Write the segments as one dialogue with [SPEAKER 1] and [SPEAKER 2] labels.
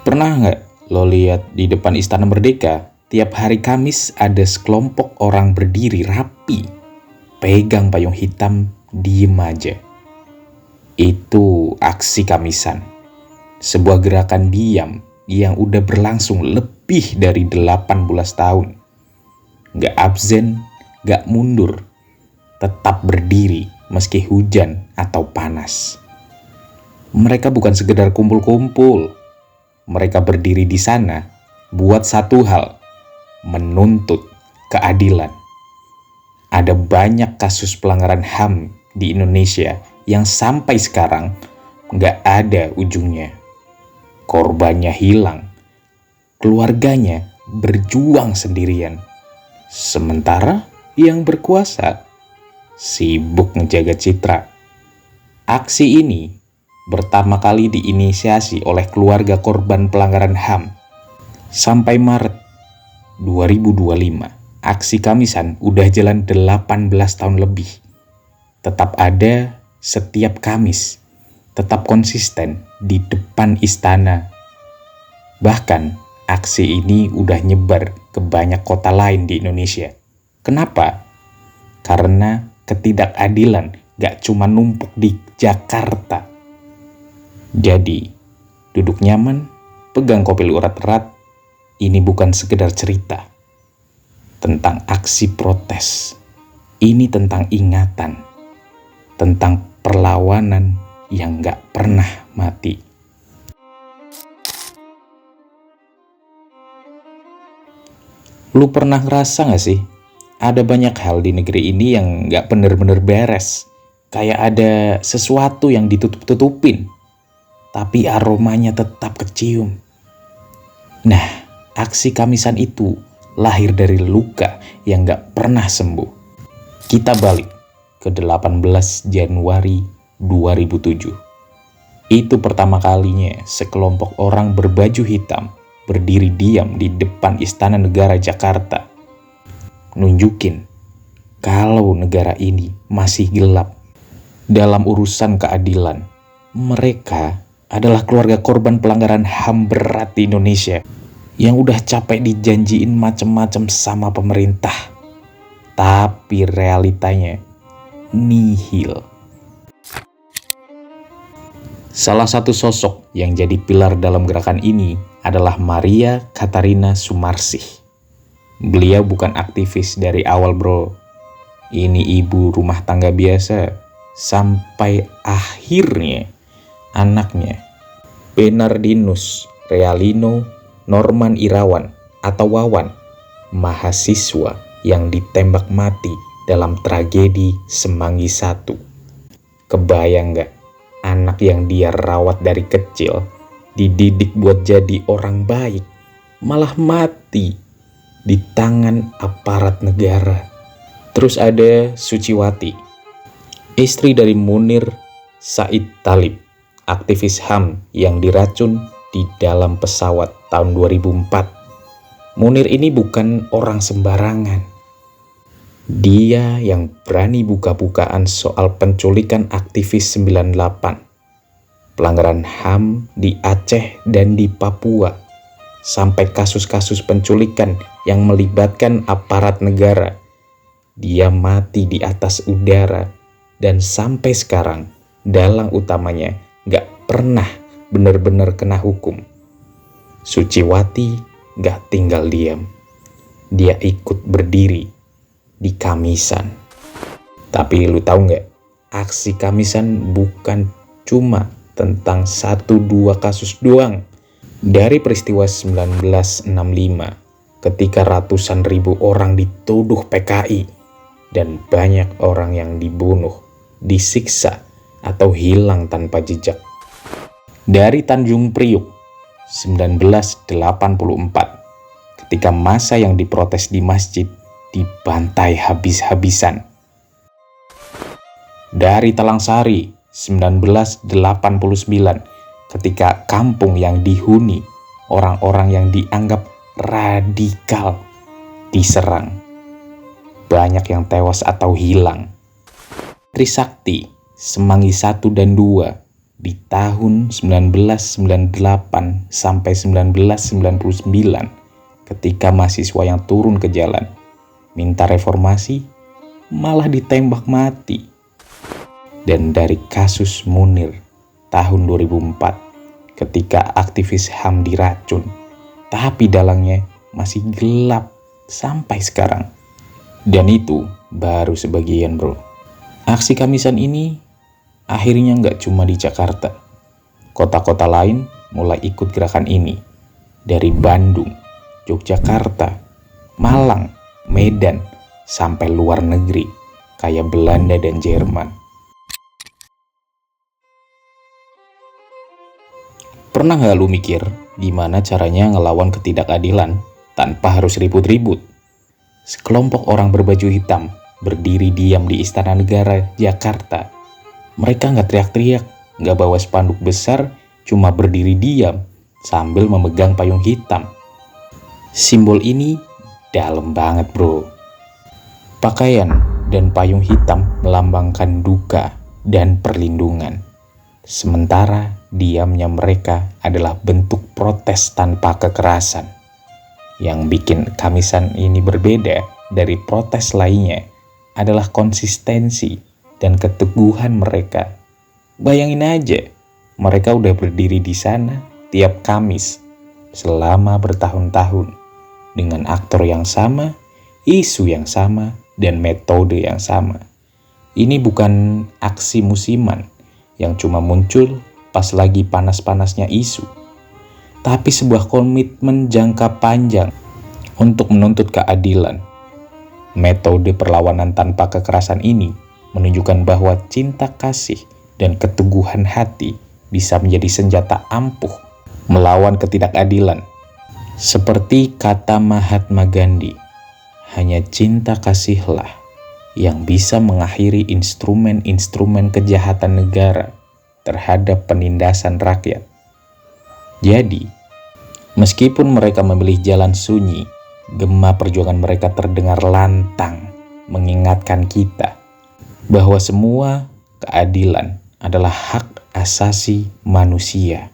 [SPEAKER 1] Pernah nggak lo lihat di depan Istana Merdeka, tiap hari Kamis ada sekelompok orang berdiri rapi, pegang payung hitam, diem aja. Itu aksi Kamisan, sebuah gerakan diam yang udah berlangsung lebih dari 18 tahun. Nggak absen, nggak mundur, tetap berdiri meski hujan atau panas. Mereka bukan sekedar kumpul-kumpul. Mereka berdiri di sana buat satu hal, menuntut keadilan. Ada banyak kasus pelanggaran HAM di Indonesia yang sampai sekarang nggak ada ujungnya. Korbannya hilang, keluarganya berjuang sendirian. Sementara yang berkuasa sibuk ngejaga citra. Aksi ini pertama kali diinisiasi oleh keluarga korban pelanggaran HAM. Sampai Maret 2025, aksi Kamisan udah jalan 18 tahun lebih. Tetap ada setiap Kamis, tetap konsisten di depan istana. Bahkan aksi ini udah nyebar ke banyak kota lain di Indonesia. Kenapa? Karena ketidakadilan gak cuma numpuk di Jakarta. Jadi, duduk nyaman, pegang kopi lu erat-erat. Ini bukan sekedar cerita tentang aksi protes. Ini tentang ingatan, tentang perlawanan yang gak pernah mati. Lu pernah ngerasa gak sih? Ada banyak hal di negeri ini yang gak bener-bener beres. Kayak ada sesuatu yang ditutup-tutupin, tapi aromanya tetap kecium. Nah, aksi Kamisan itu lahir dari luka yang gak pernah sembuh. Kita balik ke 18 Januari 2007. Itu pertama kalinya sekelompok orang berbaju hitam berdiri diam di depan Istana Negara Jakarta. Nunjukin kalau negara ini masih gelap dalam urusan keadilan. Mereka adalah keluarga korban pelanggaran HAM berat di Indonesia yang udah capek dijanjiin macem-macem sama pemerintah, tapi realitanya nihil. Salah satu sosok yang jadi pilar dalam gerakan ini adalah Maria Katarina Sumarsih. Beliau bukan aktivis dari awal, bro. Ini ibu rumah tangga biasa sampai akhirnya anaknya, Bernardinus Realino Norman Irawan atau Wawan, mahasiswa yang ditembak mati dalam tragedi Semanggi I. Kebayang gak, anak yang dia rawat dari kecil, dididik buat jadi orang baik, malah mati di tangan aparat negara. Terus ada Suciwati, istri dari Munir Said Talib, aktivis HAM yang diracun di dalam pesawat tahun 2004. Munir ini bukan orang sembarangan. Dia yang berani buka-bukaan soal penculikan aktivis 98, pelanggaran HAM di Aceh dan di Papua, sampai kasus-kasus penculikan yang melibatkan aparat negara. Dia mati di atas udara, dan sampai sekarang dalang utamanya gak pernah benar-benar kena hukum. Suciwati gak tinggal diam. Dia ikut berdiri di Kamisan. Tapi lu tahu gak, aksi Kamisan bukan cuma tentang 1-2 kasus doang. Dari peristiwa 1965, ketika ratusan ribu orang dituduh PKI dan banyak orang yang dibunuh, disiksa, atau hilang tanpa jejak. Dari Tanjung Priuk 1984, ketika massa yang diprotes di masjid dibantai habis-habisan. Dari Talang Sari 1989, ketika kampung yang dihuni orang-orang yang dianggap radikal diserang, banyak yang tewas atau hilang. Trisakti Semanggi I dan II di tahun 1998 sampai 1999 ketika mahasiswa yang turun ke jalan minta reformasi malah ditembak mati. Dan dari kasus Munir tahun 2004 ketika aktivis HAM diracun, tapi dalangnya masih gelap sampai sekarang. Dan itu baru sebagian, bro. Aksi Kamisan ini akhirnya nggak cuma di Jakarta. Kota-kota lain mulai ikut gerakan ini. Dari Bandung, Yogyakarta, Malang, Medan, sampai luar negeri kayak Belanda dan Jerman. Pernah nggak lu mikir gimana caranya ngelawan ketidakadilan tanpa harus ribut-ribut? Sekelompok orang berbaju hitam berdiri diam di Istana Negara, Jakarta. Mereka nggak teriak-teriak, nggak bawa spanduk besar, cuma berdiri diam sambil memegang payung hitam. Simbol ini dalam banget, bro. Pakaian dan payung hitam melambangkan duka dan perlindungan. Sementara diamnya mereka adalah bentuk protes tanpa kekerasan. Yang bikin Kamisan ini berbeda dari protes lainnya adalah konsistensi dan keteguhan mereka. Bayangin aja, mereka udah berdiri di sana tiap Kamis selama bertahun-tahun dengan aktor yang sama, isu yang sama, dan metode yang sama. Ini bukan aksi musiman yang cuma muncul pas lagi panas-panasnya isu, tapi sebuah komitmen jangka panjang untuk menuntut keadilan. Metode perlawanan tanpa kekerasan ini menunjukkan bahwa cinta kasih dan keteguhan hati bisa menjadi senjata ampuh melawan ketidakadilan. Seperti kata Mahatma Gandhi, hanya cinta kasihlah yang bisa mengakhiri instrumen-instrumen kejahatan negara terhadap penindasan rakyat. Jadi, meskipun mereka memilih jalan sunyi, gema perjuangan mereka terdengar lantang, mengingatkan kita bahwa semua keadilan adalah hak asasi manusia.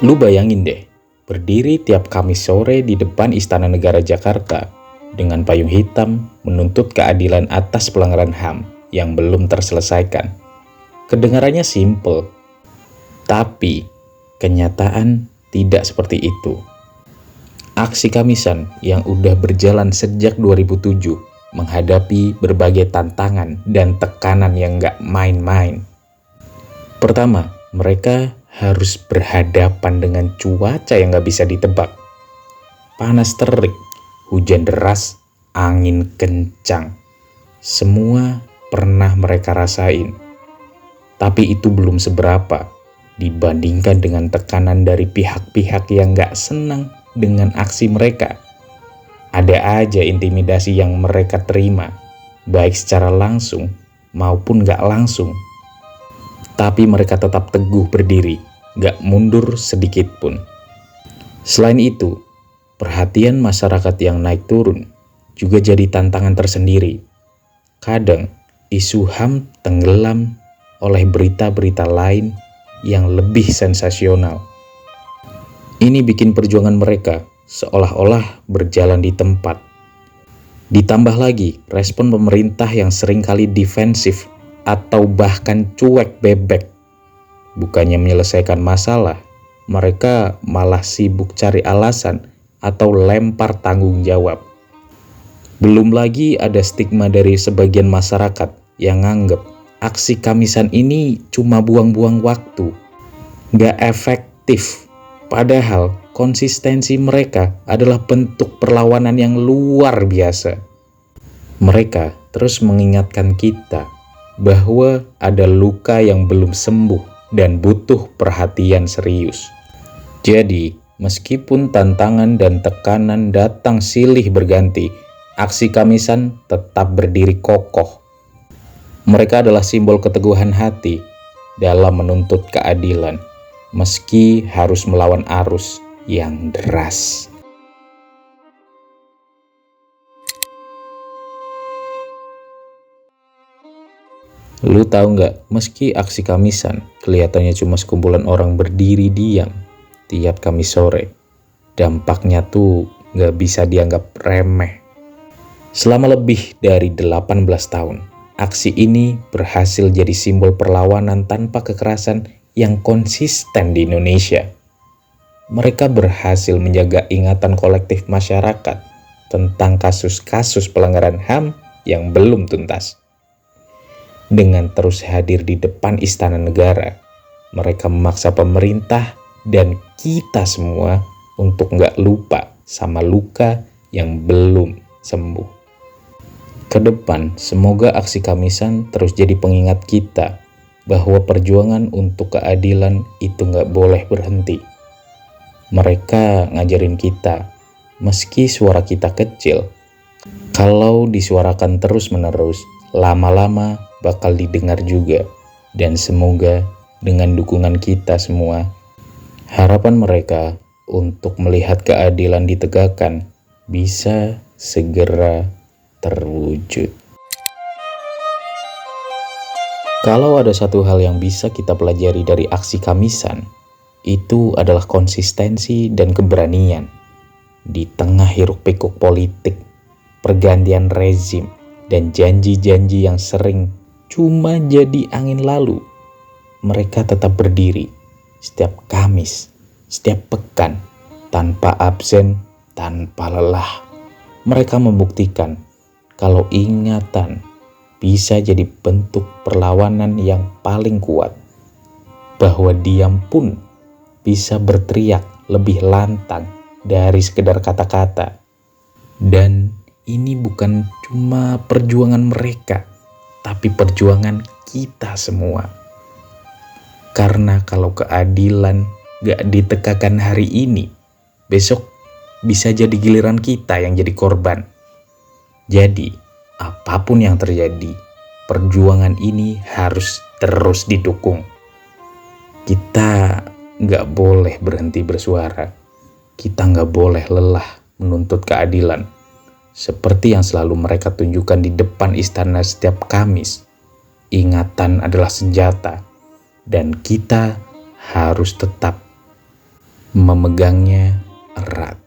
[SPEAKER 1] Lu bayangin deh, berdiri tiap Kamis sore di depan Istana Negara Jakarta dengan payung hitam menuntut keadilan atas pelanggaran HAM yang belum terselesaikan. Kedengarannya simple, tapi kenyataan tidak seperti itu. Aksi Kamisan yang udah berjalan sejak 2007 menghadapi berbagai tantangan dan tekanan yang gak main-main. Pertama, mereka harus berhadapan dengan cuaca yang gak bisa ditebak. Panas terik, hujan deras, angin kencang. Semua pernah mereka rasain. Tapi itu belum seberapa dibandingkan dengan tekanan dari pihak-pihak yang gak senang dengan aksi mereka. Ada aja intimidasi yang mereka terima, baik secara langsung maupun gak langsung. Tapi mereka tetap teguh berdiri, gak mundur sedikit pun. Selain itu, perhatian masyarakat yang naik turun juga jadi tantangan tersendiri. Kadang, isu HAM tenggelam oleh berita-berita lain yang lebih sensasional. Ini bikin perjuangan mereka seolah-olah berjalan di tempat. Ditambah lagi respon pemerintah yang seringkali defensif atau bahkan cuek bebek. Bukannya menyelesaikan masalah, mereka malah sibuk cari alasan atau lempar tanggung jawab. Belum lagi ada stigma dari sebagian masyarakat yang nganggep aksi Kamisan ini cuma buang-buang waktu, gak efektif. Padahal konsistensi mereka adalah bentuk perlawanan yang luar biasa. Mereka terus mengingatkan kita bahwa ada luka yang belum sembuh dan butuh perhatian serius. Jadi, meskipun tantangan dan tekanan datang silih berganti, aksi Kamisan tetap berdiri kokoh. Mereka adalah simbol keteguhan hati dalam menuntut keadilan, meski harus melawan arus yang deras. Lu tahu nggak, meski aksi Kamisan kelihatannya cuma sekumpulan orang berdiri diam tiap Kamis sore, dampaknya tuh nggak bisa dianggap remeh. Selama lebih dari 18 tahun, aksi ini berhasil jadi simbol perlawanan tanpa kekerasan yang konsisten di Indonesia. Mereka berhasil menjaga ingatan kolektif masyarakat tentang kasus-kasus pelanggaran HAM yang belum tuntas. Dengan terus hadir di depan istana negara, mereka memaksa pemerintah dan kita semua untuk nggak lupa sama luka yang belum sembuh. Kedepan, semoga aksi Kamisan terus jadi pengingat kita bahwa perjuangan untuk keadilan itu nggak boleh berhenti. Mereka ngajarin kita, meski suara kita kecil, kalau disuarakan terus-menerus, lama-lama bakal didengar juga. Dan semoga dengan dukungan kita semua, harapan mereka untuk melihat keadilan ditegakkan bisa segera terwujud. Kalau ada satu hal yang bisa kita pelajari dari aksi Kamisan, itu adalah konsistensi dan keberanian. Di tengah hiruk-pikuk politik, pergantian rezim, dan janji-janji yang sering cuma jadi angin lalu, mereka tetap berdiri setiap Kamis, setiap pekan, tanpa absen, tanpa lelah. Mereka membuktikan kalau ingatan bisa jadi bentuk perlawanan yang paling kuat, bahwa diam pun bisa berteriak lebih lantang dari sekedar kata-kata. Dan ini bukan cuma perjuangan mereka, tapi perjuangan kita semua. Karena kalau keadilan gak ditegakkan hari ini, besok bisa jadi giliran kita yang jadi korban. Jadi, apapun yang terjadi, perjuangan ini harus terus didukung. Kita gak boleh berhenti bersuara. Kita gak boleh lelah menuntut keadilan. Seperti yang selalu mereka tunjukkan di depan istana setiap Kamis, ingatan adalah senjata, dan kita harus tetap memegangnya erat.